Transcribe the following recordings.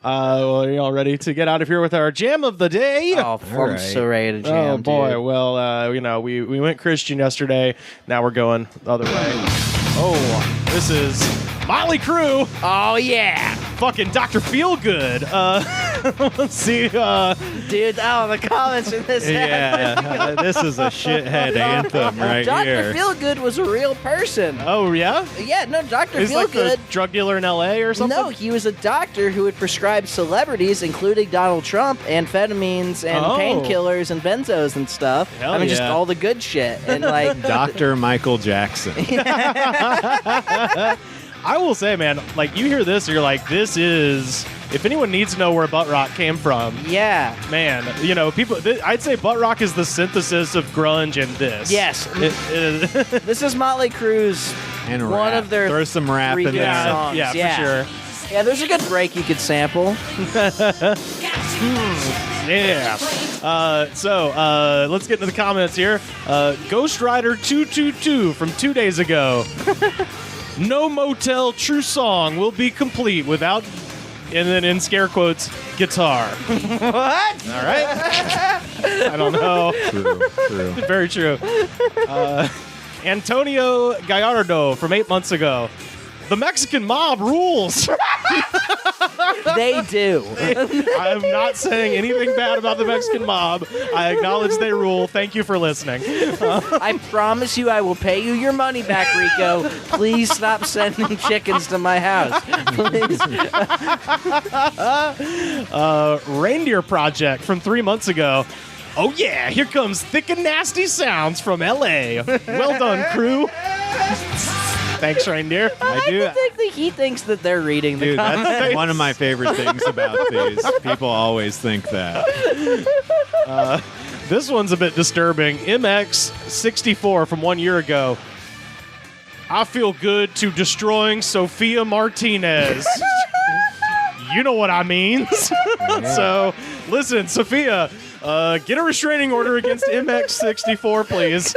Well, you all ready to get out of here with our jam of the day? Oh, I'm so ready to jam, Oh, boy. dude. Well, we went Christian yesterday. Now we're going the other way. Oh, this is Mötley Crüe. Oh, yeah. Fucking Dr. Feelgood. Let's see. Dude, the comments in this Yeah, this is a shithead anthem right here. Dr. Feelgood was a real person. Oh, yeah? Yeah, no, Dr. He's like Feelgood. the drug dealer in L.A. or something? No, he was a doctor who would prescribe celebrities, including Donald Trump, amphetamines and painkillers and benzos and stuff. Hell just yeah. all the good shit. And like Dr. Michael Jackson. I will say, man, like, you hear this, you're like, this is... If anyone needs to know where butt rock came from, yeah, man, people. I'd say butt rock is the synthesis of grunge and this. Yes, this is Mötley Crüe's And one rap. of their Throw some rap three in good there. songs. Yeah, for sure. Yeah, there's a good break you could sample. Yeah. So let's get into the comments here. Ghost Rider 222 from 2 days ago. No Motel True Song will be complete without, and then in scare quotes, guitar. What? All right. I don't know. True. Very true. Antonio Gallardo from 8 months ago. The Mexican mob rules. They do. I'm not saying anything bad about the Mexican mob. I acknowledge they rule. Thank you for listening. I promise you I will pay you your money back, Rico. Please stop sending chickens to my house. Please. Reindeer Project from 3 months ago. Oh yeah, here comes Thick and Nasty Sounds from L.A. Well done, crew. Thanks, Reindeer. I like to think that he thinks that they're reading the Dude, comments. that's one of my favorite things about these. People always think that. This one's a bit disturbing. MX64 from 1 year ago. I feel good to destroying Sophia Martinez. You know what I mean. So, listen, Sophia, get a restraining order against MX64, please.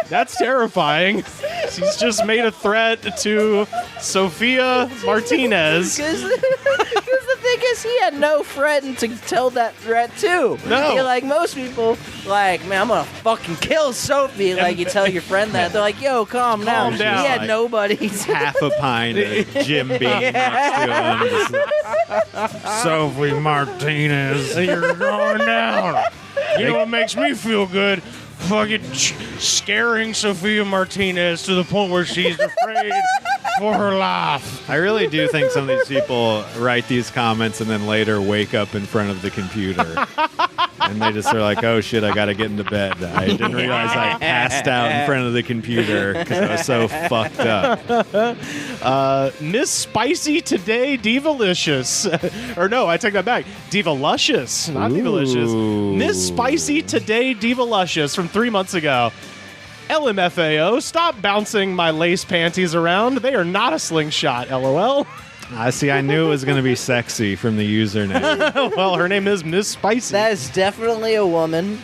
That's terrifying. She's just made a threat to Sophia Martinez. Because the thing is, he had no friend to tell that threat to. No. You're like, most people, like, man, I'm going to fucking kill Sophie. Like, you tell your friend that. They're like, yo, calm down. down. He had Like, nobody. Half a pint of Jim Beam next to him. Sophie Martinez. You're going down. You know what makes me feel good? Fucking scaring Sophia Martinez to the point where she's afraid for her life. I really do think some of these people write these comments and then later wake up in front of the computer. And they just are like, oh shit, I gotta get into bed. I didn't realize I passed out in front of the computer because I was so fucked up. Miss Spicy Today Divalicious. Or no, I take that back. Divaluscious, not Divalicious. Ooh. Miss Spicy Today Divaluscious from 3 months ago. LMFAO, stop bouncing my lace panties around. They are not a slingshot, LOL. I see, I knew it was gonna be sexy from the username. Well, her name is Miss Spicy. That is definitely a woman.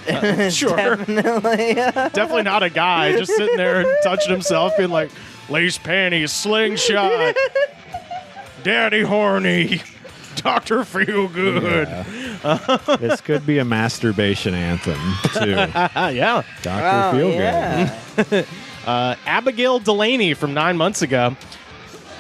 Sure. Definitely not a guy just sitting there and touching himself being like, lace panties, slingshot, daddy horny, Dr. Feelgood. Yeah. This could be a masturbation anthem, too. Yeah. Dr. Feelgood. Yeah. Abigail Delaney from 9 months ago.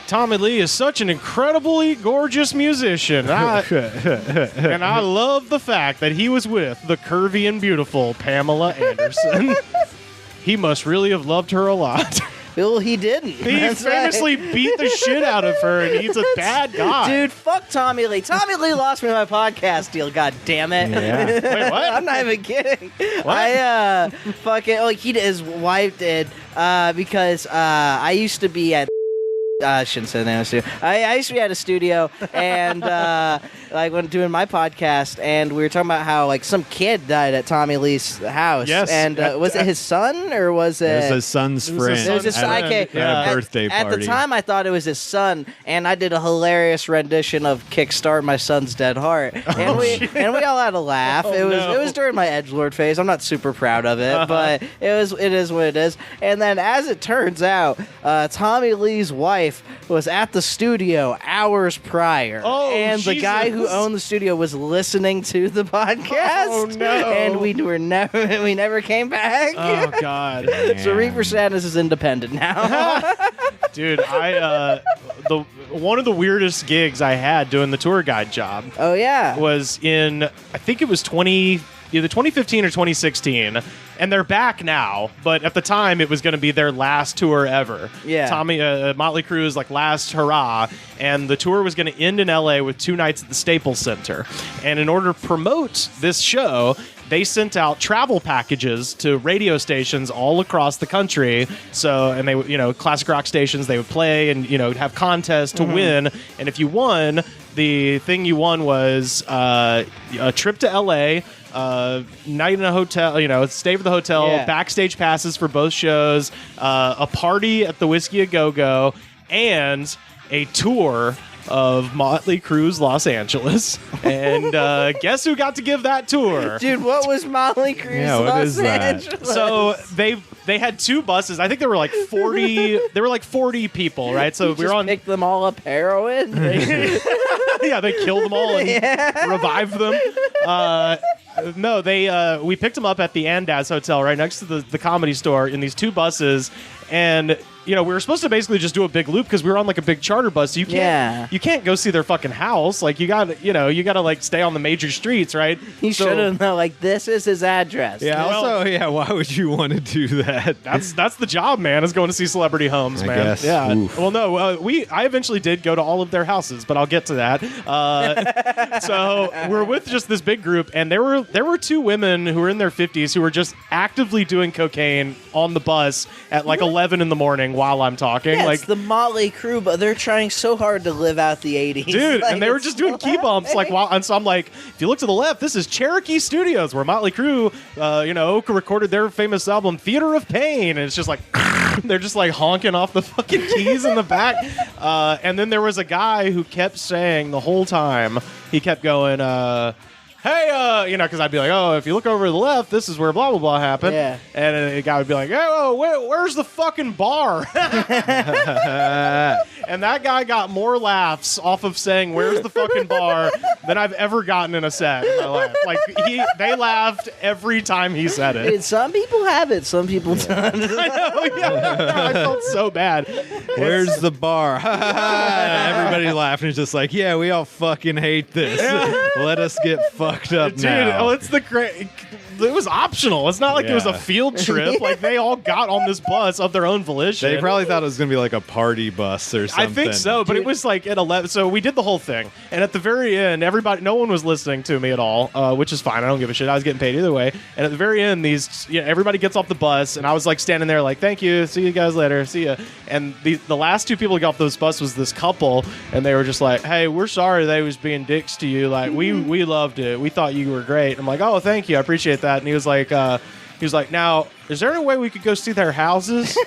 Tommy Lee is such an incredibly gorgeous musician. And I love the fact that he was with the curvy and beautiful Pamela Anderson. He must really have loved her a lot. Well, he didn't. He That's famously right. beat the shit out of her, and he's a bad guy. Dude, fuck Tommy Lee. Tommy Lee lost me my podcast deal, god damn it. Yeah. Wait, what? I'm not even kidding. What? His wife did, because I used to be at I shouldn't say the name of the studio. I used to be at a studio and like when doing my podcast, and we were talking about how like some kid died at Tommy Lee's house. Yes. And was it his son or was it? It was his son's friend. his It was his son's friend. okay. At a birthday At party. the time, I thought it was his son, and I did a hilarious rendition of "Kickstart My Son's Dead Heart," and we all had a laugh. It was during my edgelord phase. I'm not super proud of it, but it is what it is. And then, as it turns out, Tommy Lee's wife wife was at the studio hours prior. Oh, and the guy who Jesus. owned the studio was listening to the podcast. Oh, no. And we never came back. Oh God. So Reaper Sadness is independent now. Dude, one of the weirdest gigs I had doing the tour guide job Oh yeah. was in, I think it was either 2015 or 2016, and they're back now. But at the time, it was going to be their last tour ever. Yeah. Mötley Crüe's like last hurrah, and the tour was going to end in LA with 2 nights at the Staples Center. And in order to promote this show, they sent out travel packages to radio stations all across the country. So, and they, classic rock stations, they would play and, have contests to win. And if you won, the thing you won was a trip to LA, night in a hotel, stay for the hotel, Yeah. backstage passes for both shows, a party at the Whiskey A Go-Go, and a tour of Mötley Crüe's Los Angeles. And guess who got to give that tour? Dude, what was Mötley Crüe's Yeah, what Los is that? Angeles? So they had 2 buses. I think there were like 40. There were like 40 people, right? So we were on. Picked them all up heroin. Yeah, they killed them all and revived them. No, we picked them up at the Andaz Hotel right next to the Comedy Store in these 2 buses, and we were supposed to basically just do a big loop because we were on like a big charter bus. So you can't go see their fucking house. Like you got to like stay on the major streets, right? He should have known. Like this is his address. Yeah. Well- Also, why would you want to do that? That's the job, man. Is going to see celebrity homes, I man. guess. Yeah. Oof. Well, no, I eventually did go to all of their houses, but I'll get to that. So we're with just this big group, and there were 2 women who were in their 50s who were just actively doing cocaine on the bus at like 11 in the morning while I'm talking. Yeah, like it's the Mötley Crüe, but they're trying so hard to live out the 80s. dude, Like, and they were it's just doing key bumps like while, and so I'm like, if you look to the left, this is Cherokee Studios where Mötley Crüe, recorded their famous album Theater of Pain, and it's just like they're just like honking off the fucking keys in the back. And then there was a guy who kept saying the whole time, he kept going, hey, because I'd be like, oh, if you look over to the left, this is where blah, blah, blah happened. Yeah. And the guy would be like, oh, where's the fucking bar? And that guy got more laughs off of saying, where's the fucking bar, than I've ever gotten in a set in my life. Like, they laughed every time he said it. Dude, some people have it, some people don't. I know, yeah. God, I felt so bad. Where's the bar? Everybody laughing. It's just like, yeah, we all fucking hate this. Let us get fucked up Dude, now. it's the great. It was optional. It's not like it was a Yeah. field trip. Like they all got on this bus of their own volition. They probably thought it was going to be like a party bus or something. I think so, but it was like at 11. So we did the whole thing, and at the very end, no one was listening to me at all, which is fine. I don't give a shit. I was getting paid either way. And at the very end, everybody gets off the bus, and I was like standing there, like, "Thank you, see you guys later, see ya." And the last 2 people to get off this bus was this couple, and they were just like, "Hey, we're sorry they was being dicks to you. Like we loved it. We thought you were great." I'm like, "Oh, thank you, I appreciate that." And he was like, "Now, is there any way we could go see their houses?"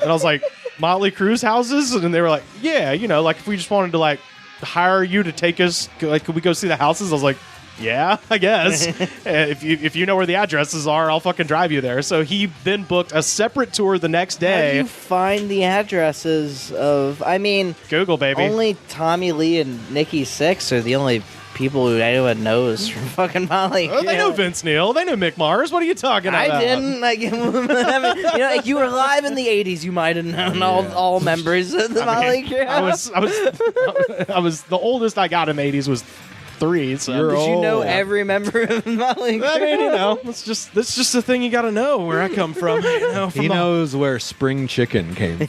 And I was like, Mötley Crüe's houses? And they were like, yeah, like if we just wanted to like hire you to take us, like could we go see the houses? I was like, yeah, I guess. if you know where the addresses are, I'll fucking drive you there. So he then booked a separate tour the next How do day. you find the addresses of, Google, baby. only Tommy Lee and Nikki Sixx are the only people who anyone knows from fucking Mötley Oh, Crüe. they know Vince Neil. They know Mick Mars. What are you talking about? I didn't. Like, if you were alive in the '80s, you might have known all members of the Mötley Crüe. I was the oldest I got in the 80s was 3. So You're Did you know old. every member of Mötley Crüe? I mean, that's just a thing you got to know where I come from. From He knows where spring chicken came from.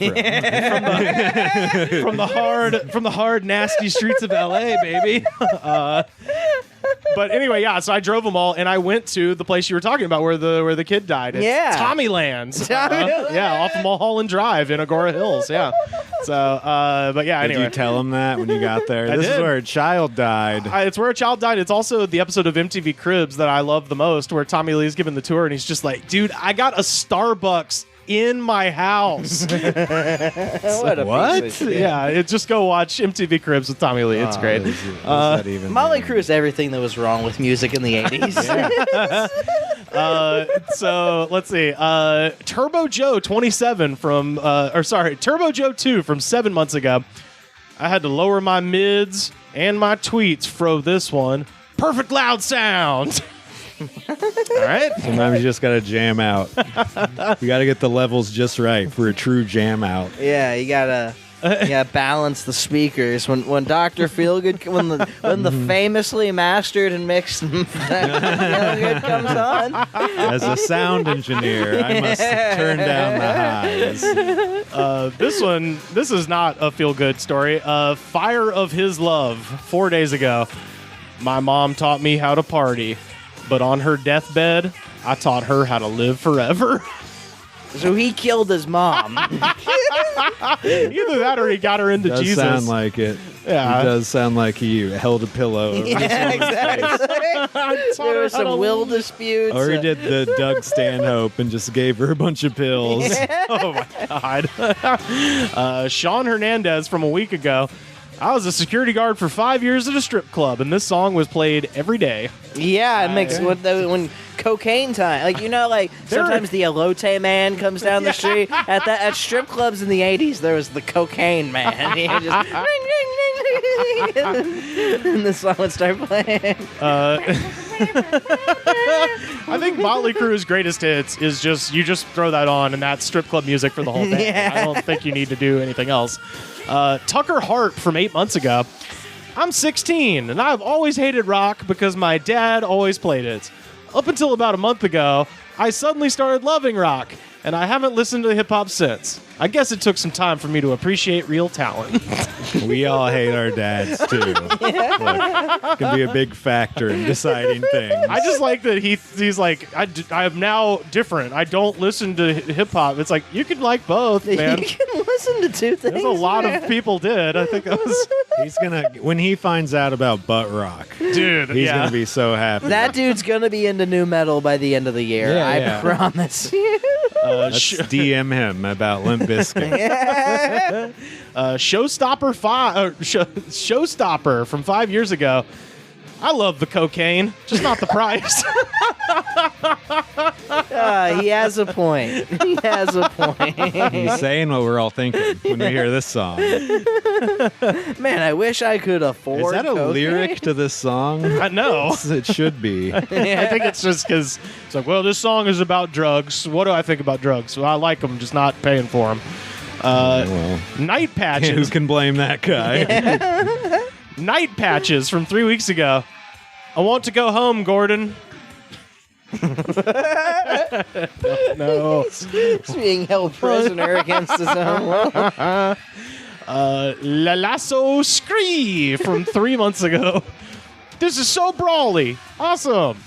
from the hard, nasty streets of LA, baby. But anyway, yeah. So I drove them all, and I went to the place you were talking about, where the kid died. It's Yeah. Tommyland's. Tommyland. Yeah, off of Mulholland Drive in Agora Hills. Yeah. So, but yeah. Did Anyway, you tell him that when you got there? I This is did. where a child died. It's where a child died. It's also the episode of MTV Cribs that I love the most, where Tommy Lee's giving the tour, and he's just like, "Dude, I got a Starbucks in my house." What a What? piece of shit. Yeah, just go watch MTV Cribs with Tommy Lee. It's great. What is that even Mötley mean? Crüe is everything that was wrong with music in the '80s. So let's see. Turbo Joe 27 from, Turbo Joe 2 from 7 months ago. I had to lower my mids and my tweets for this one. Perfect loud sound. All right. Sometimes you just got to jam out. You got to get the levels just right for a true jam out. Yeah, you gotta balance the speakers. When Dr. Feelgood, when the famously mastered and mixed Feelgood comes on. As a sound engineer, I must turn down the highs. This is not a feel-good story. Fire of His Love. 4 days ago, my mom taught me how to party, but on her deathbed, I taught her how to live forever. So he killed his mom. Either that or he got her into Does Jesus. sound like it. Yeah. It does sound like he held a pillow over this Yeah, woman's exactly. face. There were some will disputes. Or he did the Doug Stanhope and just gave her a bunch of pills. Oh my God. Sean Hernandez from a week ago. I was a security guard for 5 years at a strip club, and this song was played every day. Yeah, it makes when cocaine time. Sometimes the elote man comes down the street at strip clubs in the 80s. There was the cocaine man. He just and the song would start playing. I think Mötley Crüe's greatest hits is you just throw that on, and that's strip club music for the whole day. Yeah. I don't think you need to do anything else. Tucker Hart from 8 months ago. I'm 16, and I've always hated rock because my dad always played it. Up until about a month ago, I suddenly started loving rock, and I haven't listened to hip-hop since. I guess it took some time for me to appreciate real talent. We all hate our dads, too. Look, it can be a big factor in deciding things. I just like that he's like, I'm now different. I don't listen to hip-hop. It's like, you can like both, man. You can listen to two things. There's a lot of people did. I think that was... He's gonna, when he finds out about butt rock, Dude, he's gonna be so happy. That dude's gonna be into new metal by the end of the year. Yeah, I yeah. promise you. Let's DM him about Limp Bizkit. Showstopper from 5 years ago. I love the cocaine, just not the price. He has a point. He has a point. He's saying what we're all thinking when we hear this song. Man, I wish I could afford Is that a cocaine. lyric to this song? I know. It should be. I think it's just because it's like, well, this song is about drugs. What do I think about drugs? Well, I like them, just not paying for them. Well, Night who Patches. can blame that guy? Night Patches from 3 weeks ago. I want to go home, Gordon. No. He's being held prisoner against his own will. La Lasso Scree from 3 months ago. This is so brawly. Awesome.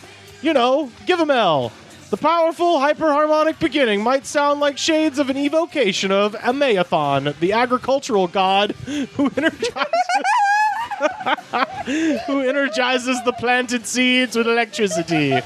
You know, give 'em L. The powerful hyperharmonic beginning might sound like shades of an evocation of Amaethon, the agricultural god who energizes the planted seeds with electricity.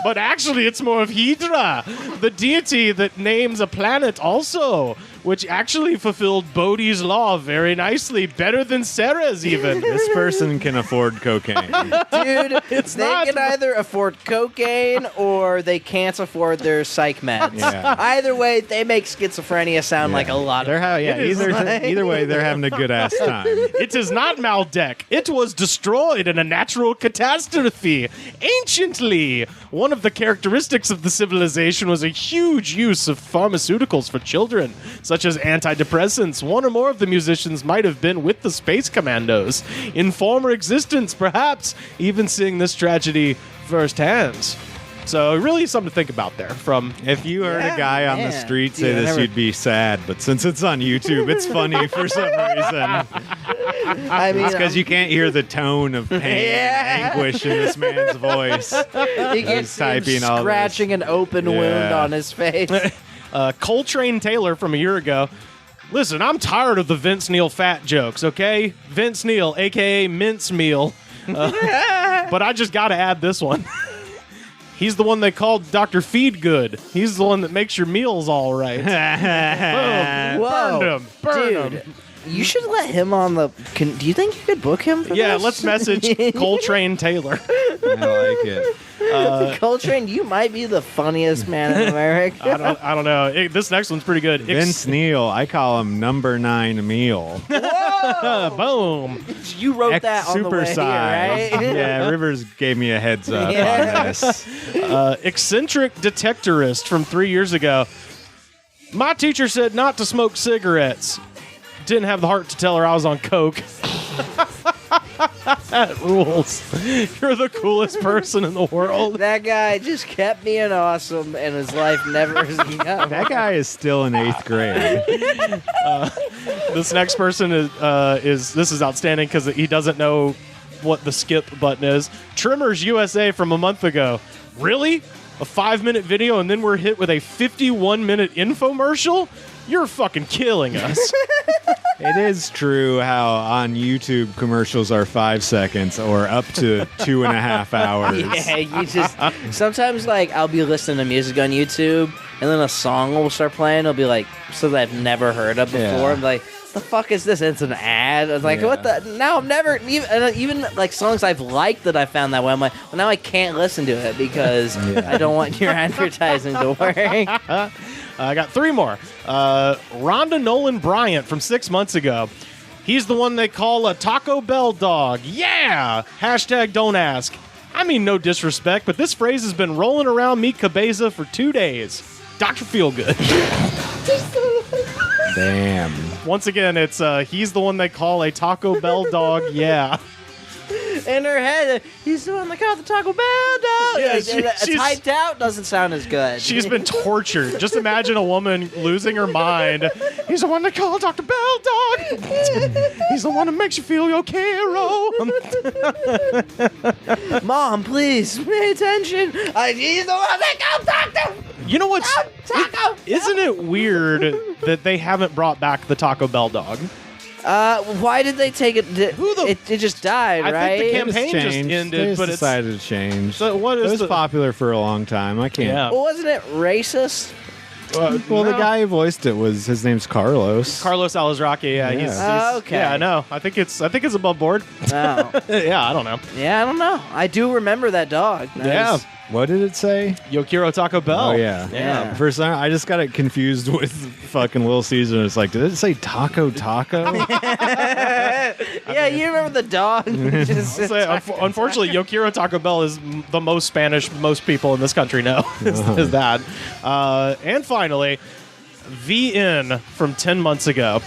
But actually, it's more of Hydra, the deity that names a planet also, which actually fulfilled Bodhi's law very nicely, better than Ceres even. This person can afford cocaine. Dude, It's they not- can either afford cocaine or they can't afford their psych meds. Yeah. Either way, they make schizophrenia sound like a lot of... Either way, they're having a good ass time. It is not Maldek. It was destroyed in a natural catastrophe. Anciently, one of the characteristics of the civilization was a huge use of pharmaceuticals for children, such as antidepressants. One or more of the musicians might have been with the Space Commandos in former existence, perhaps even seeing this tragedy firsthand. So really something to think about there. From If you heard a guy on the man. street say Yeah, this, never- you'd be sad. But since it's on YouTube, it's funny for some reason. I mean, It's because you can't hear the tone of pain and anguish in this man's voice. you can he's see him typing all this. scratching an open wound Yeah. on his face. Coltrane Taylor from a year ago. Listen, I'm tired of the Vince Neil fat jokes, okay? Vince Neil, a.k.a. Mince Meal. But I just got to add this one. He's the one they called Dr. Feedgood. He's the one that makes your meals all right. Boom. Whoa. Burned him. Burned Dude, him. you should let him on the... do you think you could book him for Yeah, this? let's message Coltrane Taylor. like it. Coltrane, you might be the funniest man in America. I don't know. This next one's pretty good. Vince Neil, I call him number 9 meal. Boom. You wrote that on the way here, Supersized. right? Yeah, Rivers gave me a heads up Yeah. on this. Eccentric detectorist from 3 years ago. My teacher said not to smoke cigarettes. Didn't have the heart to tell her I was on coke. That rules. You're the coolest person in the world. That guy just kept being awesome, and his life never has become. That guy is still in 8th grade. This next person is this is outstanding because he doesn't know what the skip button is. Trimmers USA from a month ago. Really? A 5-minute video and then we're hit with a 51-minute infomercial? You're fucking killing us. It is true how on YouTube commercials are 5 seconds or up to 2.5 hours. Yeah, you just sometimes like I'll be listening to music on YouTube, and then a song will start playing. It'll be like something I've never heard of before. Yeah. I'm like, the fuck is this? And it's an ad. I was like, Yeah. what the? Now I'm never even like songs I've liked that I found that way. I'm like, well, now I can't listen to it because I don't want your advertising to work. I got 3 more. Rhonda Nolan Bryant from 6 months ago. He's the one they call a Taco Bell dog. Yeah! Hashtag don't ask. I mean, no disrespect, but this phrase has been rolling around Meet Cabeza for 2 days. Dr. Feelgood. Damn. Once again, it's he's the one they call a Taco Bell dog. Yeah. In her head, he's the one that got the Taco Bell dog. Yeah, Like, she's- typed out doesn't sound as good. She's been tortured. Just imagine a woman losing her mind. He's the one they call Dr. Bell dog. He's the one that makes you feel your hero. Mom, please pay attention. He's the one that got Taco. You know what's... Taco. Isn't it weird that they haven't brought back the Taco Bell dog? Why did they take it? It just died, I right? think the It was campaign just changed. ended, They just but it's... decided to change. So what It is was the... popular for a long time. I can't. Yeah. Well, wasn't it racist? Well, the guy who voiced it was his name's Carlos. Carlos Alazraqui, yeah. Yeah. He's, Okay. Yeah, I know. I think it's above board. Oh. Yeah, I don't know. Yeah, I don't know. I do remember that dog. Yeah. What did it say? Yo quiero Taco Bell. Oh yeah. Yeah. For some, I just got it confused with fucking Little Caesar. It's like, did it say Taco Taco? Yeah, you remember the dog? Just- Unfortunately, Yo quiero Taco Bell is the most Spanish most people in this country know. Is that. And finally, VN from 10 months ago.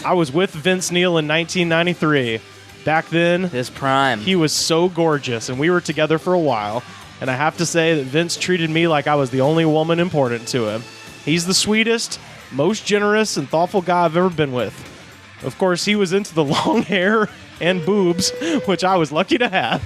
I was with Vince Neil in 1993. Back then, His prime. he was so gorgeous, and we were together for a while. And I have to say that Vince treated me like I was the only woman important to him. He's the sweetest, most generous, and thoughtful guy I've ever been with. Of course, he was into the long hair and boobs, which I was lucky to have.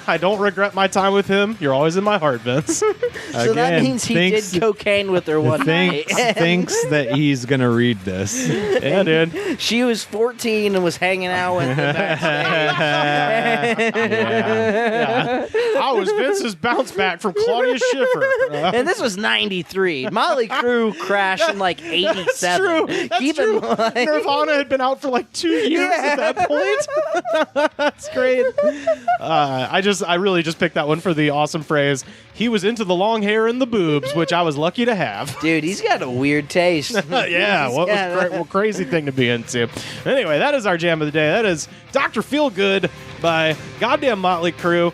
I don't regret my time with him. You're always in my heart, Vince. So that Again, means he did cocaine with her one night. thinks that he's gonna read this. Yeah, dude. She was 14 and was hanging out with him backstage. Yeah. I was Vince's bounce back from Claudia Schiffer. And this was 93. Mötley Crüe crashed in like 87. That's true. That's Keep true. in mind. Nirvana had been out for like 2 years at that point. That's great. I really just picked that one for the awesome phrase. He was into the long hair and the boobs, which I was lucky to have. Dude, he's got a weird taste. Yeah, what crazy thing to be into. Anyway, that is our jam of the day. That is Dr. Feelgood by goddamn Mötley Crüe.